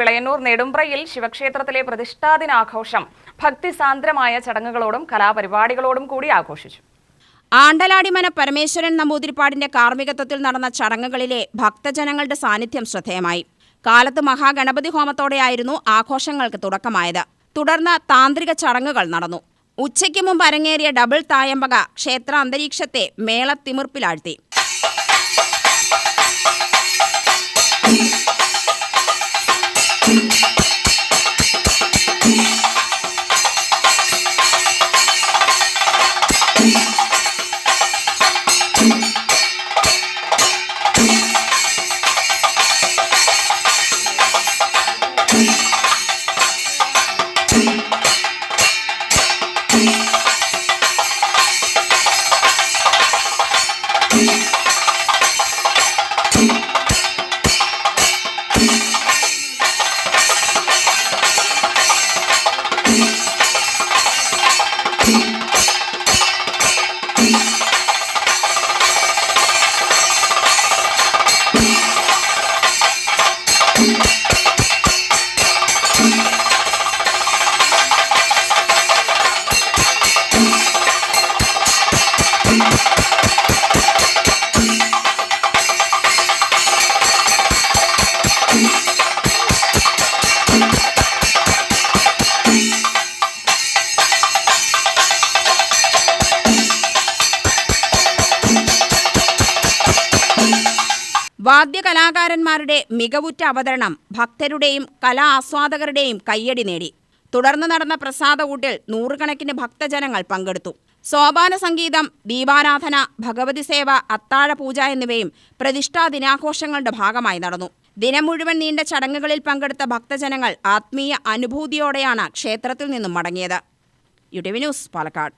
വിളയന്നൂർ നെടുമ്പ്രയിൽ ശിവക്ഷേത്രത്തിലെ പ്രതിഷ്ഠാദിനാഘോഷം ഭക്തിസാന്ദ്രമായ ചടങ്ങുകളോടും കലാപരിപാടികളോടും കൂടി ആഘോഷിച്ചു. ആണ്ടലാടിമന പരമേശ്വരൻ നമ്പൂതിരിപ്പാടിന്റെ കാർമ്മികത്വത്തിൽ നടന്ന ചടങ്ങുകളിലെ ഭക്തജനങ്ങളുടെ സാന്നിധ്യം ശ്രദ്ധേയമായി. കാലത്ത് മഹാഗണപതി ഹോമത്തോടെയായിരുന്നു ആഘോഷങ്ങൾക്ക് തുടക്കമായത്. തുടർന്ന് താന്ത്രിക ചടങ്ങുകൾ നടന്നു. ഉച്ചയ്ക്ക് മുമ്പ് അരങ്ങേറിയ ഡബിൾ തായമ്പക ക്ഷേത്ര അന്തരീക്ഷത്തെ മേളത്തിമിർപ്പിലാഴ്ത്തി. വാദ്യകലാകാരന്മാരുടെ മികവുറ്റ അവതരണം ഭക്തരുടെയും കലാ ആസ്വാദകരുടെയും കയ്യടി നേടി. തുടർന്ന് നടന്ന പ്രസാദകൂട്ടിൽ നൂറുകണക്കിന് ഭക്തജനങ്ങൾ പങ്കെടുത്തു. സോപാന സംഗീതം, ദീപാരാധന, ഭഗവതി സേവ, അത്താഴപൂജ എന്നിവയും പ്രതിഷ്ഠാ ദിനാഘോഷങ്ങളുടെ ഭാഗമായി നടന്നു. ദിനം മുഴുവൻ നീണ്ട ചടങ്ങുകളിൽ പങ്കെടുത്ത ഭക്തജനങ്ങൾ ആത്മീയ അനുഭൂതിയോടെയാണ് ക്ഷേത്രത്തിൽ നിന്നും മടങ്ങിയത്. UTV news, Palakkad.